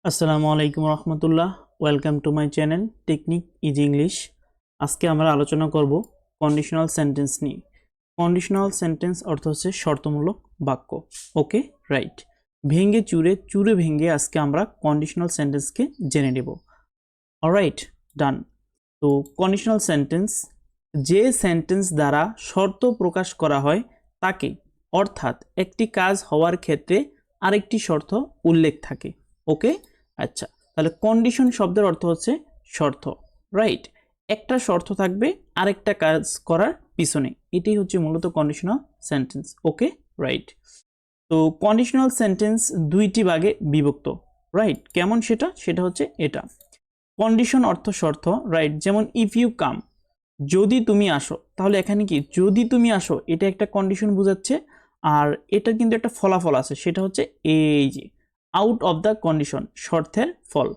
আসসালামু আলাইকুম রহমতুল্লাহ। Welcome to my channel technique easy English. আজকে আমরা আলোচনা করব কন্ডিশনাল সেন্টেন্স নিয়ে। কন্ডিশনাল সেন্টেন্স অর্থ হচ্ছে শর্তমূলক বাক্য। Okay, right. ভেঙে চুরে ভেঙে আজকে আমরা কন্ডিশনাল সেন্টেন্সকে জেনে নেব। Alright, done. তো কন্ডিশনাল সেন্টেন্স, যে সেন্টেন্স দ্বারা শর্ত প্রকাশ করা হয় তাকে, অর্থাৎ একটি কাজ হওয়ার ক্ষেত্রে আরেকটি শর্ত উল্লেখ থাকে। ওকে, আচ্ছা, তাহলে কন্ডিশন শব্দের অর্থ হচ্ছে শর্ত, রাইট। একটা শর্ত থাকবে আরেকটা কাজ করার পিছনে, এটাই হচ্ছে মূলত কন্ডিশনাল সেন্টেন্স। ওকে, রাইট। তো কন্ডিশনাল সেন্টেন্স দুইটি ভাগে বিভক্ত, রাইট। কেমন সেটা হচ্ছে এটা। কন্ডিশন অর্থ শর্ত, রাইট। যেমন ইফ ইউ কাম, যদি তুমি আসো, তাহলে এখানে কি যদি তুমি আসো এটা একটা কন্ডিশন বোঝাচ্ছে। আর এটা কিন্তু একটা ফলাফল আছে, সেটা হচ্ছে এই যে আউট অফ দ্য কন্ডিশন, শর্তের ফল,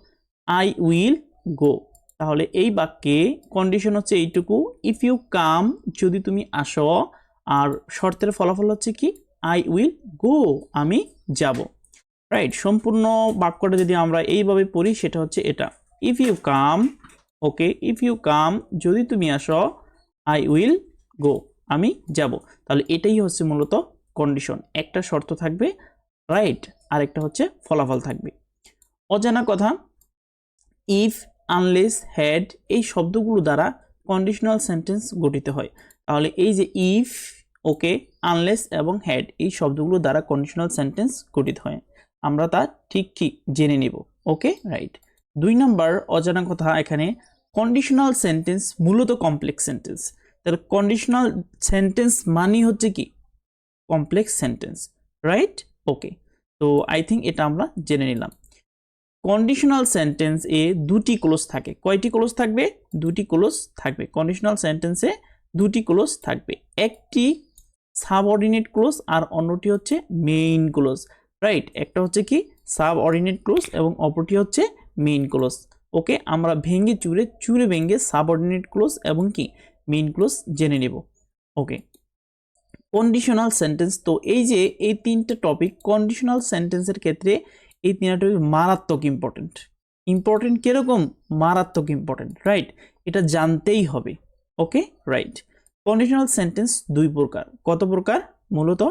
আই উইল গো। তাহলে এই বাক্যে কন্ডিশন হচ্ছে এইটুকু, ইফ ইউ কাম, যদি তুমি আসো, আর শর্তের ফলাফল হচ্ছে কি আই উইল গো, আমি যাব, রাইট। সম্পূর্ণ বাক্যটা যদি আমরা এইভাবে পড়ি সেটা হচ্ছে এটা, if you come, okay, if you come, যদি তুমি আসো, আই উইল গো, আমি যাব। তাহলে এটাই হচ্ছে মূলত কন্ডিশন, একটা শর্ত থাকবে, রাইট, আরেকটা হচ্ছে ফলাফল থাকবে। অজানা কথা, ইফ, আনলেস, হ্যাড, এই শব্দগুলো দ্বারা কন্ডিশনাল সেন্টেন্স গঠিত হয়। তাহলে এই যে ইফ, ওকে, আনলেস এবং হ্যাড, এই শব্দগুলো দ্বারা কন্ডিশনাল সেন্টেন্স গঠিত হয়। আমরা তা ঠিক জেনে নিব। ওকে, রাইট। 2 নম্বর অজানা কথা, এখানে কন্ডিশনাল সেন্টেন্স মূলত কমপ্লেক্স সেন্টেন্স। তাহলে কন্ডিশনাল সেন্টেন্স মানে হচ্ছে কি কমপ্লেক্স সেন্টেন্স, রাইট। ওকে, তো আই থিঙ্ক এটা আমরা জেনে নিলাম। কন্ডিশনাল সেন্টেন্স এ দুটি ক্লোজ থাকে। কয়টি ক্লোজ থাকবে? দুটি ক্লোজ থাকবে। কন্ডিশনাল সেন্টেন্সে দুটি ক্লোজ থাকবে, একটি সাবঅর্ডিনেট ক্লোজ আর অন্যটি হচ্ছে মেইন ক্লোজ, রাইট। একটা হচ্ছে কি সাবঅর্ডিনেট ক্লোজ এবং অপরটি হচ্ছে মেইন ক্লোজ। ওকে, আমরা ভেঙে চুরে ভেঙে সাবঅর্ডিনেট ক্লোজ এবং কি মেইন ক্লোজ জেনে নেব। ওকে, কন্ডিশনাল সেন্টেন্স, তো এই যে এই তিনটা টপিক কন্ডিশনাল সেন্টেন্সের ক্ষেত্রে, এই তিনটা টপিক মারাত্মক ইম্পর্টেন্ট কিরকম? মারাত্মক ইম্পর্টেন্ট, রাইট। এটা জানতেই হবে। ওকে, রাইট। কন্ডিশনাল সেন্টেন্স দুই প্রকার। কত প্রকার? মূলত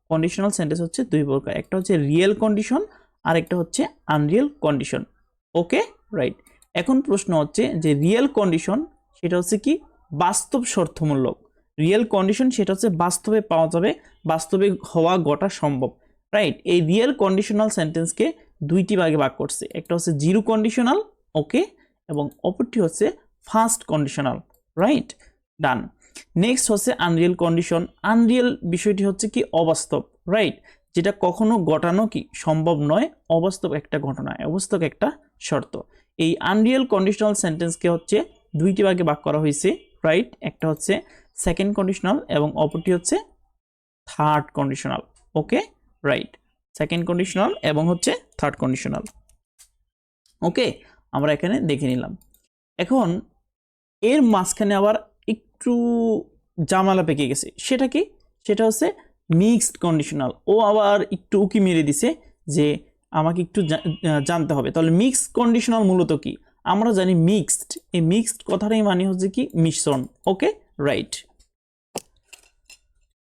কন্ডিশনাল সেন্টেন্স হচ্ছে দুই প্রকার, একটা হচ্ছে রিয়েল কন্ডিশন আর একটা হচ্ছে আনরিয়েল কন্ডিশন। ওকে, রাইট। এখন প্রশ্ন হচ্ছে যে রিয়েল কন্ডিশন সেটা হচ্ছে কি বাস্তব শর্তমূলক। রিয়েল কন্ডিশন সেটা হচ্ছে বাস্তবে পাওয়া যাবে, বাস্তবে হওয়া ঘটা সম্ভব, রাইট। এই রিয়েল কন্ডিশনাল সেন্টেন্সকে দুইটি ভাগে ভাগ করছে, একটা হচ্ছে জিরো কন্ডিশনাল, ওকে, এবং অপরটি হচ্ছে ফার্স্ট কন্ডিশনাল, রাইট, ডান। নেক্সট হচ্ছে আনরিয়েল কন্ডিশন। আনরিয়েল বিষয়টি হচ্ছে কি অবাস্তব, রাইট, যেটা কখনো ঘটানো কি সম্ভব নয়, অবাস্তব একটা ঘটনা, অবাস্তব একটা শর্ত। এই আনরিয়েল কন্ডিশনাল সেন্টেন্সকে হচ্ছে দুইটি ভাগে ভাগ করা হয়েছে, রাইট। একটা হচ্ছে সেকেন্ড কন্ডিশনাল এবং অপরটি হচ্ছে third conditional. Okay, right, second conditional এবং হচ্ছে থার্ড কন্ডিশনাল। ওকে, আমরা এখানে দেখে নিলাম। এখন এর মাঝখানে আবার একটু জামালা পেকে গেছে, সেটা কি? সেটা হচ্ছে মিক্সড কন্ডিশনাল। ও আবার একটু উকি মেরে দিছে যে আমাকে একটু জানতে হবে। তাহলে মিক্সড কন্ডিশনাল মূলত কি? আমরা জানি মিক্সড, এই মিক্সড কথাটাই মানে হচ্ছে কি মিশ্রণ। ওকে, রাইট।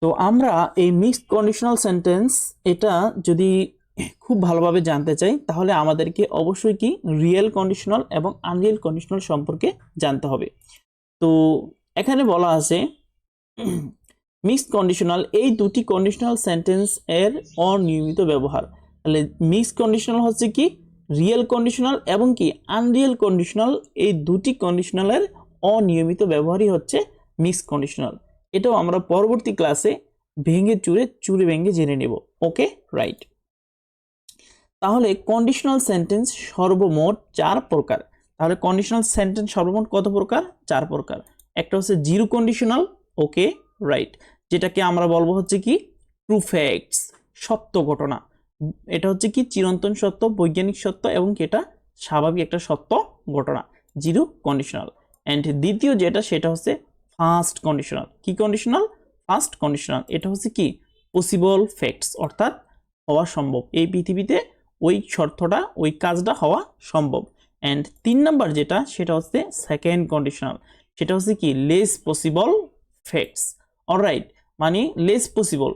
তো আমরা এই মিক্সড কন্ডিশনাল সেন্টেন্স এটা যদি খুব ভালোভাবে জানতে চাই তাহলে আমাদেরকে অবশ্যই কি রিয়েল কন্ডিশনাল এবং আনরিয়েল কন্ডিশনাল সম্পর্কে জানতে হবে। তো এখানে বলা আছে মিক্সড কন্ডিশনাল, এই দুটি কন্ডিশনাল সেন্টেন্স এর অনিয়মিত ব্যবহার। তাহলে মিক্সড কন্ডিশনাল হচ্ছে কি রিয়েল কন্ডিশনাল এবং কি আনরিয়েল কন্ডিশনাল, এই দুটি কন্ডিশনালের অনিয়মিত ব্যবহারই হচ্ছে মিক্সড কন্ডিশনাল। এটাও আমরা পরবর্তী ক্লাসে ভেঙে চুরে ভেঙে জেনে নেব। ওকে, রাইট। তাহলে কন্ডিশনাল সেন্টেন্স সর্বমোট 4 প্রকার। তাহলে কন্ডিশনাল সেন্টেন্স সর্বমোট কত প্রকার? 4 প্রকার। একটা হচ্ছে জিরো কন্ডিশনাল, ওকে, রাইট, যেটাকে আমরা বলবো হচ্ছে কি ট্রু ফ্যাক্টস, সত্য ঘটনা। এটা হচ্ছে কি চিরন্তন সত্য, বৈজ্ঞানিক সত্য এবং এটা স্বাভাবিক একটা সত্য ঘটনা, জিরো কন্ডিশনাল। অ্যান্ড দ্বিতীয় যেটা সেটা হচ্ছে ফার্স্ট কন্ডিশনাল। কি কন্ডিশনাল? First conditional. এটা হচ্ছে কি পসিবল ফ্যাক্টস, অর্থাৎ হওয়া সম্ভব, এই পৃথিবীতে ওই শর্তটা ওই কাজটা হওয়া সম্ভব। অ্যান্ড 3 নাম্বার যেটা সেটা হচ্ছে সেকেন্ড কন্ডিশনাল, সেটা হচ্ছে কি লেস পসিবল ফ্যাক্টস। অলরাইট, মানে লেস পসিবল,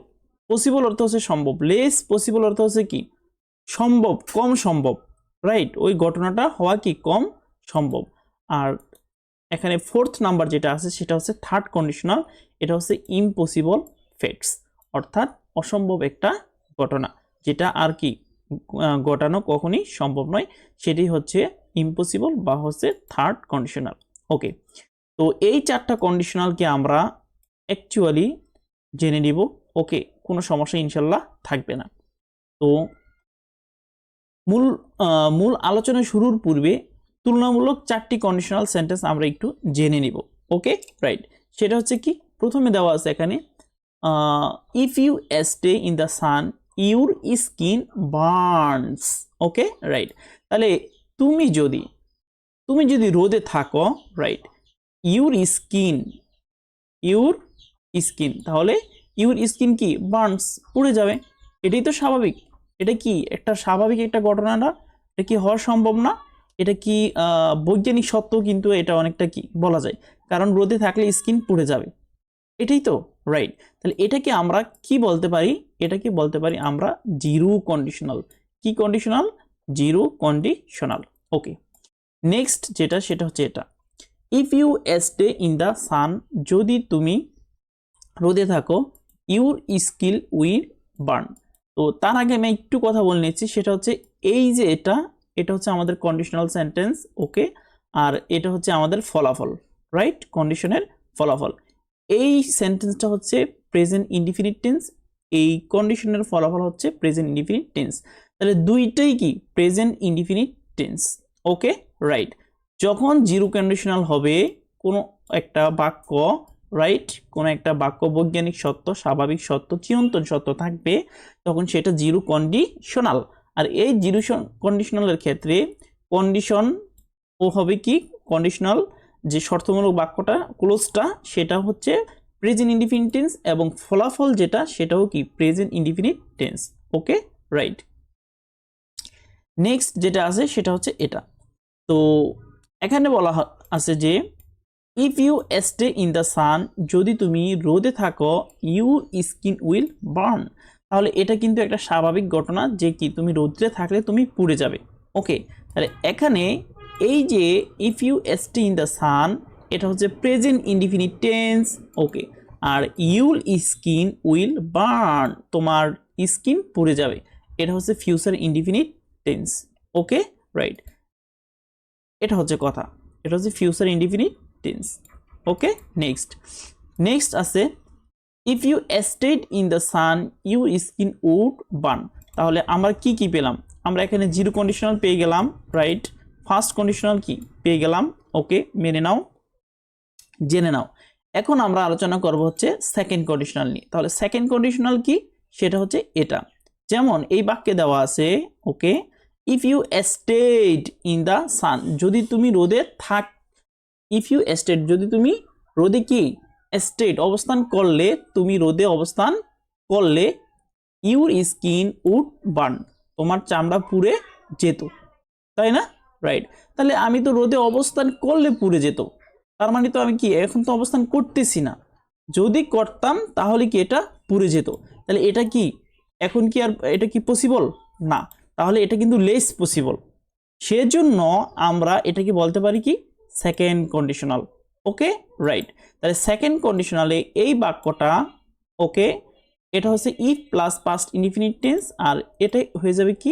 পসিবল অর্থ হচ্ছে সম্ভব, লেস পসিবল অর্থ হচ্ছে কি সম্ভব, কম সম্ভব, রাইট, ওই ঘটনাটা হওয়া কি কম সম্ভব। আর এখানে ফোর্থ নাম্বার যেটা আছে সেটা হচ্ছে থার্ড কন্ডিশনাল, এটা হচ্ছে ইম্পসিবল ফ্যাক্টস, অর্থাৎ অসম্ভব একটা ঘটনা যেটা আর কি ঘটানো কখনই সম্ভব নয়, সেটি হচ্ছে ইম্পসিবল বা হচ্ছে থার্ড কন্ডিশনাল। ওকে, তো এই 4টা কন্ডিশনালকে আমরা অ্যাকচুয়ালি জেনে নিব। ওকে, কোনো সমস্যা ইনশাল্লাহ থাকবে না। তো মূল আলোচনা শুরুর পূর্বে তুলনামূলক 4টি কন্ডিশনাল সেন্টেন্স আমরা একটু জেনে নিব। ওকে, রাইট, সেটা হচ্ছে কি প্রথমে দেওয়া আছে এখানে if you stay in the sun your skin burns. Okay, right, তাহলে তুমি যদি রোদে থাকো, রাইট, ইউর স্কিন, তাহলে ইউর স্কিন কি বার্নস, পুড়ে যাবে, এটাই তো স্বাভাবিক। এটা কি একটা স্বাভাবিক একটা ঘটনা না? এটা কি হওয়া সম্ভব না? এটা কি বৈজ্ঞানিক সত্য, কিন্তু এটা অনেকটা কি বলা যায়, কারণ রোদে থাকলে স্কিন পুড়ে যাবে, এটাই তো, রাইট। তাহলে এটাকে আমরা কি বলতে পারি? এটাকে বলতে পারি আমরা জিরো কন্ডিশনাল। কি conditional? Zero conditional. Okay, next যেটা সেটা হচ্ছে এটা, if you stay in the sun, যদি তুমি রোদে থাকো, ইউর স্কিল উইল বার্ন। তো তার আগে আমি একটু কথা বলে নিচ্ছি, সেটা হচ্ছে এই যে এটা হচ্ছে আমাদের কন্ডিশনাল সেন্টেন্স। ওকে, আর এটা হচ্ছে আমাদের ফলাফল, রাইট, কন্ডিশনের ফলাফল। এই সেন্টেন্সটা হচ্ছে প্রেজেন্ট ইনডিফিনিট টেন্স, এই কন্ডিশনের ফলাফল হচ্ছে প্রেজেন্ট ইনডিফিনিট টেন্স। তাহলে দুইটাই কি present indefinite tense. Okay, right, যখন জিরো কন্ডিশনাল হবে কোনো একটা বাক্য, রাইট, কোনো একটা বাক্য বৈজ্ঞানিক সত্য, স্বাভাবিক সত্য, চিরন্তন সত্য থাকবে, তখন সেটা জিরো কন্ডিশনাল। আর এই জিরো কন্ডিশনালের ক্ষেত্রে কন্ডিশন ও হবে কি কন্ডিশনাল, যে শর্তমূলক বাক্যটা ক্লোজটা সেটা হচ্ছে প্রেজেন্ট ইনডিফিনিট টেন্স, এবং ফলাফল যেটা সেটাও কি present indefinite tense. Okay, right, next যেটা আছে সেটা হচ্ছে এটা। তো এখানে বলা আছে যে if you stay in the sun, যদি তুমি রোদে থাকো, ইউর স্কিন উইল বার্ন, তাহলে এটা কিন্তু একটা স্বাভাবিক ঘটনা যে কি তুমি রোদে থাকলে তুমি পুড়ে যাবে। ওকে, তাহলে এখানে এই যে if you stay in the sun, এটা হচ্ছে প্রেজেন্ট ইনডিফিনিট টেন্স। ওকে, আর ইউর স্কিন উইল বার্ন, তোমার স্কিন পুড়ে যাবে, এটা হচ্ছে future indefinite tense. Okay, right, এটা হচ্ছে কথা, এটা হচ্ছে future indefinite tense. Okay, next আছে if you stayed in the sun you skin would burn. তাহলে আমরা কি পেলাম? আমরা এখানে জিরো কন্ডিশনাল পেয়ে গেলাম, রাইট, ফার্স্ট কন্ডিশনাল কি পেয়ে গেলাম। ওকে, মেনে নাও, জেনে নাও। এখন আমরা আলোচনা করব হচ্ছে সেকেন্ড কন্ডিশনাল নিয়ে। তাহলে সেকেন্ড কন্ডিশনাল কি? সেটা হচ্ছে এটা, যেমন এই বাক্যে দেওয়া আছে, okay, if you stayed in the sun, যদি তুমি রোদে থাক, ইফ ইউ স্টেড, যদি তুমি রোদে কি স্টেড অবস্থান করলে, তুমি রোদে অবস্থান করলে, ইউর স্কিন উড বার্ন, তোমার চামড়া পুড়ে যেত, তাই না? রাইট, তাহলে আমি তো রোদে অবস্থান করলে পুড়ে যেত, তার মানে তো আমি কি এখন তো অবস্থান করতেছি না, যদি করতাম তাহলে কি এটা পুড়ে যেত। তাহলে এটা কি এখন কি আর এটা কি পসিবল না? তাহলে এটা কিন্তু লেস পসিবল, সেজন্য আমরা এটাকে বলতে পারি কি সেকেন্ড কন্ডিশনাল। ওকে, রাইট, তাহলে সেকেন্ড কন্ডিশনালে এই বাক্যটা, ওকে, এটা হচ্ছে if plus past indefinite tense, আর এটা হয়ে যাবে কি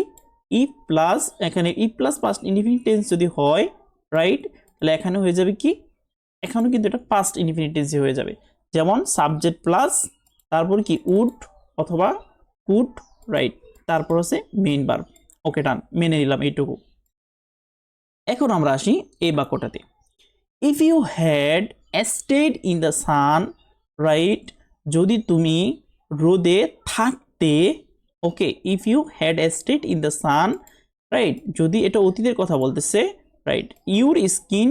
ইফ প্লাস, এখানে if plus past indefinite tense যদি হয়, রাইট, তাহলে এখানে হয়ে যাবে কি, এখানেও কিন্তু এটা পাস্ট ইনডিফিনিট টেন্সে হয়ে যাবে, যেমন সাবজেক্ট প্লাস তারপর কি উড অথবা কুড, রাইট, তারপর হচ্ছে মেইন ভার্ব। ওকে, ডান, মেনে নিলাম এইটুকু। এখন আমরা আসি এই বাক্যটাতে, if you had stayed in the sun, right, যদি তুমি রোদে থাকতে, okay, if you had stayed in the sun, right, যদি এটা অতীতের কথা বলতেছে, right, your skin,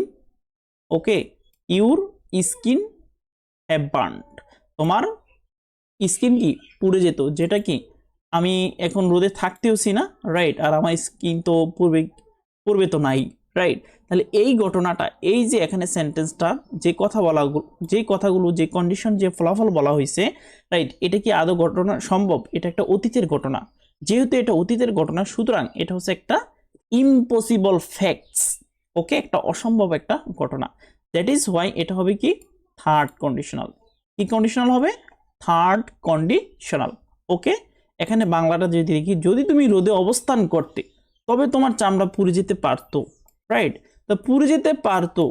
okay, your skin have burned, তোমার স্কিন কি পুড়ে যেত, যেটা কি আমি এখন রোদে থাকতেওছি না, রাইট, আর আমার স্কিন তো পূর্বে তো নাই, রাইট। তাহলে এই ঘটনাটা, এই যে এখানে সেন্টেন্সটা যে কথাগুলো যে কন্ডিশন যে ফলাফল বলা হয়েছে, রাইট, এটা কি আদৌ ঘটনা সম্ভব? এটা একটা অতীতের ঘটনা। যেহেতু এটা অতীতের ঘটনা, সুতরাং এটা হচ্ছে একটা ইম্পসিবল ফ্যাক্টস, ওকে, একটা অসম্ভব একটা ঘটনা। দ্যাট ইজ ওয়াই এটা হবে কি থার্ড কন্ডিশনাল। কি কন্ডিশনাল হবে? থার্ড কন্ডিশনাল, ওকে। এখানে বাংলাটা যদি দেখি, যদি তুমি রোদে অবস্থান করতে তবে তোমার চামড়া পুড়ে যেতে পারতো, রাইট। তো পুড়ে যেতে পারতো,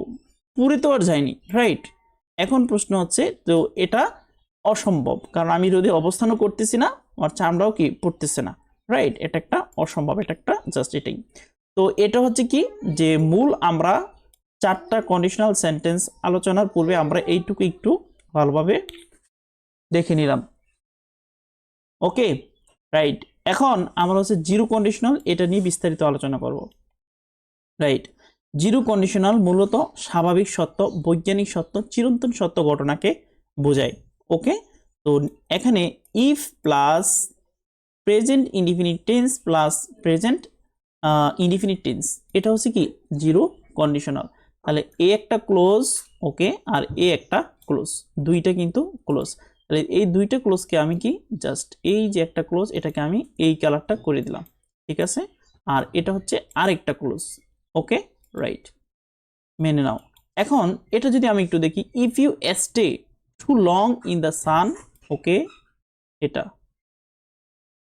পুড়ে তো আর যায়নি, রাইট। এখন প্রশ্ন হচ্ছে, তো এটা অসম্ভব, কারণ আমি রোদে অবস্থানও করতেছি না, আমার চামড়াও কি পড়তেছে না, রাইট। এটা একটা অসম্ভব, এটা একটা জাস্ট এটাই। তো এটা হচ্ছে কি, যে মূল আমরা চারটা কন্ডিশনাল সেন্টেন্স আলোচনার পূর্বে আমরা এইটুকু একটু ভালোভাবে দেখে নিলাম, ওকে, রাইট। এখন আমরা হচ্ছে জিরো কন্ডিশনাল, এটা নিয়ে বিস্তারিত আলোচনা করব, রাইট। জিরো কন্ডিশনাল মূলত স্বাভাবিক সত্য, বৈজ্ঞানিক সত্য, চিরন্তন সত্য ঘটনাকে বোঝায়, ওকে। তো এখানে if plus present indefinite tense plus present indefinite tense, এটা হচ্ছে কি জিরো কন্ডিশনাল। তাহলে এ একটা ক্লোজ, ওকে, আর এ একটা ক্লোজ, দুইটা কিন্তু ক্লোজ। তাহলে এই দুইটা ক্লোজকে আমি কি জাস্ট এই যে একটা ক্লোজ, এটাকে আমি এই কালারটা করে দিলাম, ঠিক আছে। আর এটা হচ্ছে আরেকটা ক্লোজ, ওকে, রাইট, মেনে নাও। এখন এটা যদি আমি একটু দেখি, if you stay too long in the sun, okay, এটা,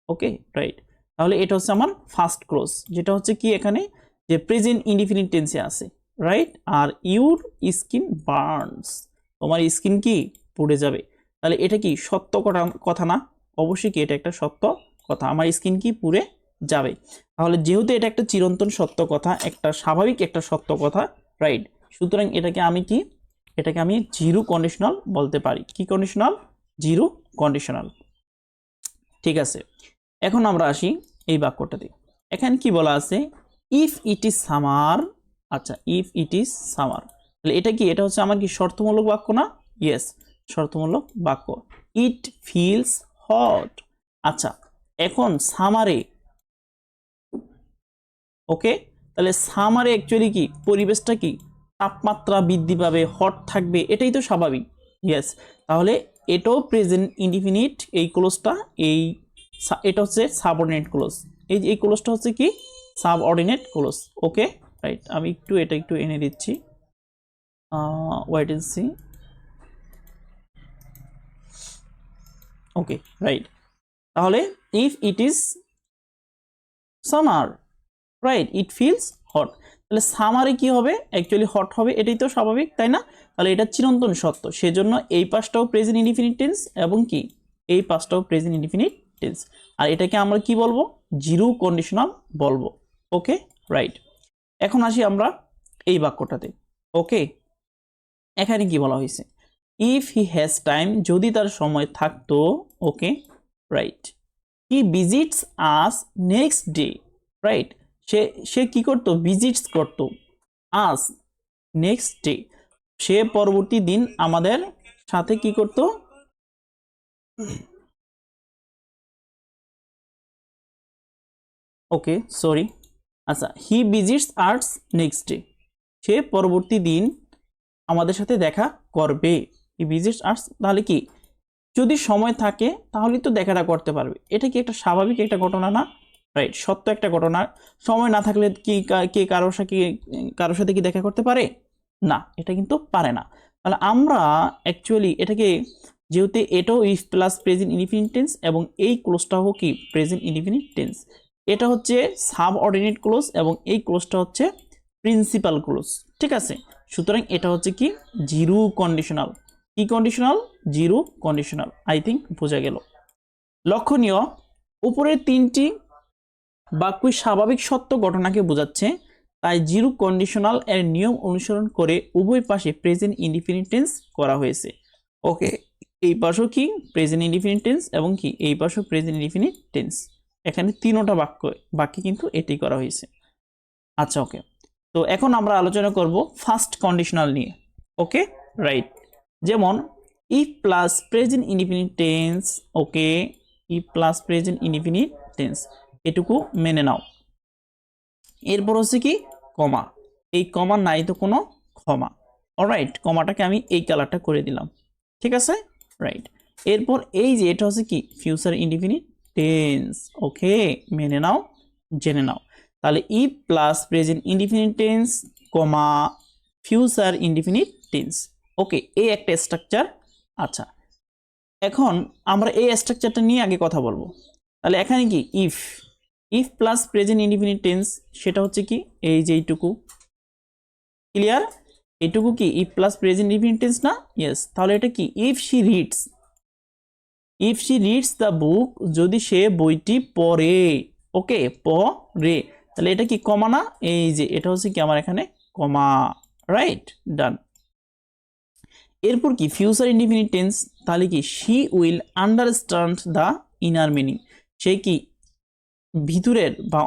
ওকে, রাইট। তাহলে এটা হচ্ছে আমার ফার্স্ট ক্লোজ, যেটা হচ্ছে কি এখানে যে প্রেজেন্ট ইনডিফিনিট টেন্সে আছে, রাইট। আর ইউর স্কিন বার্নস, তোমার স্কিন কি পুড়ে যাবে। তাহলে এটা কি সত্য কথা না? অবশ্যই কি এটা একটা সত্য কথা, আমার স্কিন কি পুড়ে যাবে। তাহলে যেহেতু এটা একটা চিরন্তন সত্য কথা, একটা স্বাভাবিক একটা সত্য কথা, রাইট, সুতরাং এটাকে আমি জিরো কন্ডিশনাল বলতে পারি। কি কন্ডিশনাল? জিরো কন্ডিশনাল, ঠিক আছে। এখন আমরা আসি এই বাক্যটাতে। এখানে কি বলা আছে? ইফ ইট ইজ সামার, আচ্ছা, ইফ ইট ইজ সামার, তাহলে এটা কি, এটা হচ্ছে আমার কি শর্তমূলক বাক্য না? ইয়েস, শর্তমূলক বাক্য। ইট ফিলস হট, আচ্ছা, এখন সামারে, ওকে, তাহলে সামারে অ্যাকচুয়ালি কি পরিবেশটা কি তাপমাত্রা বৃদ্ধি পাবে, হট থাকবে, এটাই তো স্বাভাবিক, ইয়েস। তাহলে এটাও প্রেজেন্ট ইনডিফিনিট, এই ক্লোজটা, এটা হচ্ছে সাবঅর্ডিনেট ক্লোজ, এই ক্লোজটা হচ্ছে কি সাবঅর্ডিনেট ক্লোজ, ওকে, রাইট। আমি এটা একটু এনে দিচ্ছি, wait and see, okay, right. তাহলে if it is summer, right, it feels hot, তাহলে সামারে কি হবে? অ্যাকচুয়ালি হট হবে, এটাই তো স্বাভাবিক, তাই না? তাহলে এটা চিরন্তন সত্য, সেজন্য এই পাশটাও প্রেজেন্ট ইনডিফিনিট টেন্স এবং কি এই পাশটাও প্রেজেন্ট ইনডিফিনিট টেন্স। আর এটাকে আমরা কি বলবো? জিরো কন্ডিশনাল বলবো, ওকে, রাইট। এখন আসি আমরা এই বাক্যটাতে, ওকে। এখানে কি বলা হয়েছে? ইফ হি হ্যাজ টাইম, যদি তার সময় থাকতো, okay, right. He visits us next day, right. সে কি করতো? ভিজিটস করতো আস নেক্সট ডে, সে পরবর্তী দিন আমাদের সাথে কি করতো? ওকে, সরি, আচ্ছা, he visits us next day, সে পরবর্তী দিন আমাদের সাথে দেখা করবে। হি ভিজিটস আস, তাহলে কি যদি সময় থাকে তাহলে তো দেখাটা করতে পারবে, এটা কি একটা স্বাভাবিক একটা ঘটনা না? রাইট, সত্য একটা ঘটনা। সময় না থাকলে কি কে কারোর সাথে কি দেখা করতে পারে? না, এটা কিন্তু পারে না। তাহলে আমরা অ্যাকচুয়ালি এটাকে, যেহেতু এটাও if plus present indefinite tense এবং এই ক্লোজটাও কি প্রেজেন্ট ইনডিফিনিট টেন্স, এটা হচ্ছে সাবঅর্ডিনেট ক্লোজ এবং এই ক্লোজটা হচ্ছে প্রিন্সিপাল ক্লোজ, ঠিক আছে। সুতরাং এটা হচ্ছে কি জিরো কন্ডিশনাল। কি conditional? Zero conditional. I think বোঝা গেল। লক্ষণীয়, উপরের তিনটি বাক্যই স্বাভাবিক সত্য ঘটনাকে বোঝাচ্ছে, তাই জিরো কন্ডিশনাল এর নিয়ম অনুসরণ করে উভয় পাশে প্রেজেন্ট ইনডিফিনিট টেন্স করা হয়েছে, ওকে। এই পাশেও কি প্রেজেন্ট ইনডিফিনিট টেন্স এবং কি এই পাশেও প্রেজেন্ট ইনডিফিনিট টেন্স, এখানে তিনোটা বাক্যে কিন্তু এটাই করা হয়েছে, আচ্ছা, ওকে। তো এখন আমরা আলোচনা করব ফার্স্ট কন্ডিশনাল নিয়ে, ওকে, রাইট। যেমন if plus present indefinite tense, okay, E plus present indefinite tense, এটুকু মেনে নাও। এরপর হচ্ছে কি কমা, এই কমা নাই তো কোনো ক্ষমা। অলরাইট, কমাটাকে আমি এই কালারটা করে দিলাম, ঠিক আছে, রাইট। এরপর এই যে এটা হচ্ছে কি ফিউচার ইনডিফিনিট টেন্স, ওকে, মেনে নাও, জেনে নাও। তাহলে if plus present indefinite tense comma future indefinite tense, okay, এই একটা স্ট্রাকচার। আচ্ছা, এখন আমরা এই স্ট্রাকচারটা নিয়ে আগে কথা বলবো। তাহলে এখানে কি if, if plus present indefinite tense, সেটা হচ্ছে কি এই যে এইটুকু, ক্লিয়ার, এইটুকু কি if plus present indefinite tense না? ইয়েস। তাহলে এটা কি if she reads, if she reads the book, যদি সে বইটি পড়ে, ওকে, পড়ে, তাহলে এটা কি কমা না? এই যে এটা হচ্ছে কি আমার এখানে কমা, রাইট, ডান। এরপর কি ফিউচার ইনডিফিনিট টেন্স, তাহলে কি she will understand the inner meaning, সে কি ভিতরের বা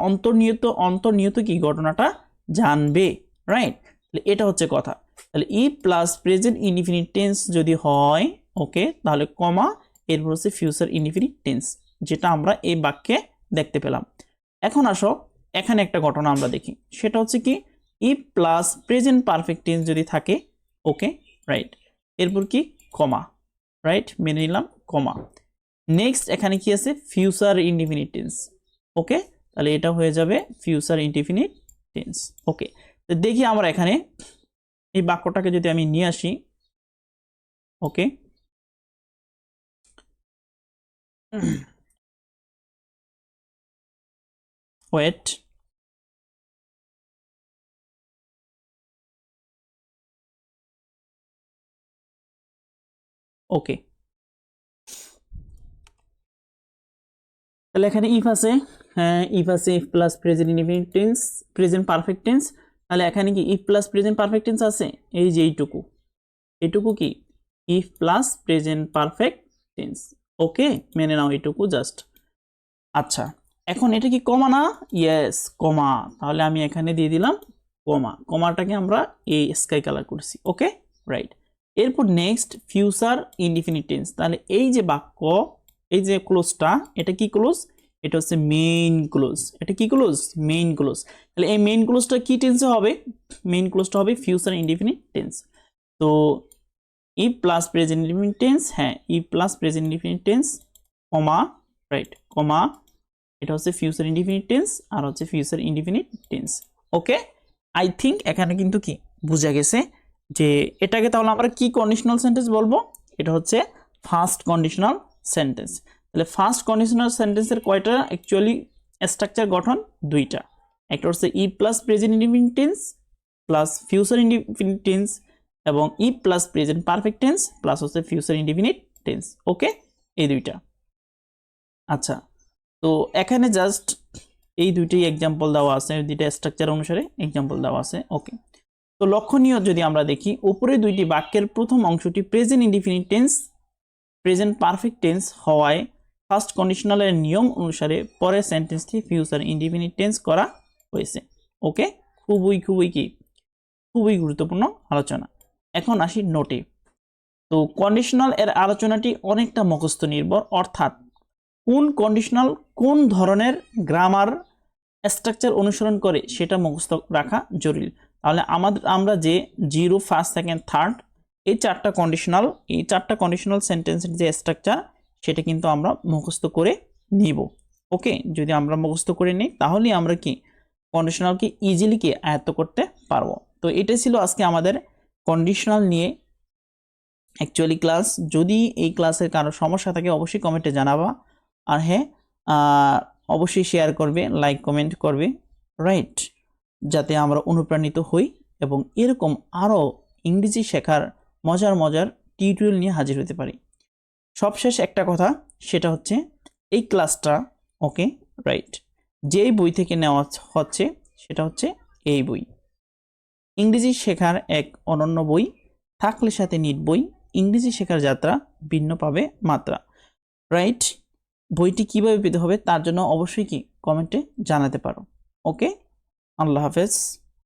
অন্তর্নিহিত কি ঘটনাটা জানবে, রাইট। তাহলে এটা হচ্ছে কথা। তাহলে if plus present indefinite tense যদি হয়, ওকে, তাহলে কমা, এরপর হচ্ছে ফিউচার ইনডিফিনিট টেন্স, যেটা আমরা এই বাক্যে দেখতে পেলাম। এখন আসো এখানে একটা ঘটনা আমরা দেখি, সেটা হচ্ছে কি ই প্লাস প্রেজেন্ট পারফেক্ট টেন্স যদি থাকে, ওকে, রাইট, এরপর কি কমা, রাইট, মেনে নিলাম, কমা। নেক্সট এখানে কি আছে ফিউচার ইনডিফিনিট টেন্স, ওকে, তাহলে এটা হয়ে যাবে ফিউচার ইনডিফিনিট টেন্স, ওকে। তো দেখি আমরা এখানে এই বাক্যটাকে যদি আমি নিয়ে আসি, ওকে, ওয়েট, ওকে, তাহলে এখানে ইফ আছে, হ্যাঁ ইফ আছে, if plus present indefinite tense, present perfect tense, তাহলে এখানে কি if plus present perfect tense আছে, এই যে এইটুকু, এইটুকু কি if plus present perfect tense, okay, মেনে নাও এইটুকু জাস্ট। আচ্ছা, এখন এটা কি কমা না? ইয়েস, কমা, তাহলে আমি এখানে দিয়ে দিলাম কমা, কমাটাকে আমরা এই স্কাই কালার করছি, ওকে, রাইট। এরপর নেক্সট ফিউচার ইনডিফিনিট টেন্স, তাহলে এই যে বাক্য, এই যে ক্লোজটা, এটা কি ক্লোজ? এটা হচ্ছে মেইন ক্লোজ, এটা কি ক্লোজ? Main clause. তাহলে এই মেইন ক্লোজটা কি টেন্সে হবে? মেইন ক্লোজটা হবে ফিউচার ইনডিফিনিট টেন্স। তো ই প্লাস প্রেজেন্ট ইনডিফিনিট টেন্স, হ্যাঁ ই প্লাস প্রেজেন্ট ইনডিফিনিট টেন্স কমা, রাইট, কমা, এটা হচ্ছে ফিউচার ইনডিফিনিট টেন্স আর হচ্ছে future indefinite tense, okay. I think এখানে কিন্তু কি বোঝা গেছে যে এটাকে তাহলে আমরা কি কন্ডিশনাল সেন্টেন্স বলবো? এটা হচ্ছে ফার্স্ট কন্ডিশনাল সেন্টেন্স। তাহলে ফার্স্ট কন্ডিশনাল সেন্টেন্সের কয়টা অ্যাকচুয়ালি স্ট্রাকচার গঠন? দুইটা, একটা হচ্ছে if plus present indefinite tense plus future indefinite tense, এবং if plus present perfect tense plus হচ্ছে ফিউচার ইনডিফিনিট টেন্স, ওকে, এই দুইটা। আচ্ছা, তো এখানে জাস্ট এই দুইটাই এক্সাম্পল দেওয়া আছে, দুইটা স্ট্রাকচার অনুসারে এক্সাম্পল দেওয়া আছে, ওকে। তো লক্ষণীয় যদি আমরা দেখি, উপরে দুইটি বাক্যের প্রথম অংশটি present indefinite tense present perfect tense হওয়ায় ফার্স্ট কন্ডিশনালের নিয়ম অনুসারে পরের সেন্টেন্সটি ফিউচার ইনডিফিনিট টেন্স করা হয়েছে, ওকে। খুবই গুরুত্বপূর্ণ আলোচনা। এখন আসি নোটে। তো কন্ডিশনাল এর আলোচনাটি অনেকটা মুখস্থ নির্ভর, অর্থাৎ কোন কন্ডিশনাল কোন ধরনের গ্রামার স্ট্রাকচার অনুসরণ করে সেটা মুখস্থ রাখা জরুরি। তাহলে আমরা যে জিরো, ফার্স্ট, সেকেন্ড, থার্ড, এই চারটা কন্ডিশনাল সেন্টেন্সের যে স্ট্রাকচার, সেটা কিন্তু আমরা মুখস্থ করে নিব, ওকে। যদি আমরা মুখস্থ করে নিই তাহলেই আমরা কি কন্ডিশনালকে ইজিলি কি আয়ত্ত করতে পারবো। তো এটাই ছিল আজকে আমাদের কন্ডিশনাল নিয়ে অ্যাকচুয়ালি ক্লাস। যদি এই ক্লাসের কারো সমস্যা থাকে অবশ্যই কমেন্টে জানাবা, আর হ্যাঁ অবশ্যই শেয়ার করবে, লাইক কমেন্ট করবে, রাইট, যাতে আমরা অনুপ্রাণিত হই এবং এরকম আরও ইংরেজি শেখার মজার টিউটোরিয়াল নিয়ে হাজির হতে পারি। সবশেষ একটা কথা, সেটা হচ্ছে এই ক্লাসটা, ওকে, রাইট, যেই বই থেকে নেওয়া হচ্ছে সেটা হচ্ছে এই বই, ইংরেজি শেখার এক অনন্য বই, থাকলে সাথে নিট বই, ইংরেজি শেখার যাত্রা ভিন্ন পাবে মাত্রা, রাইট। বইটি কিভাবে পেতে হবে তার জন্য অবশ্যই কি কমেন্টে জানাতে পারো, ওকে। আল্লাহ হাফেজ।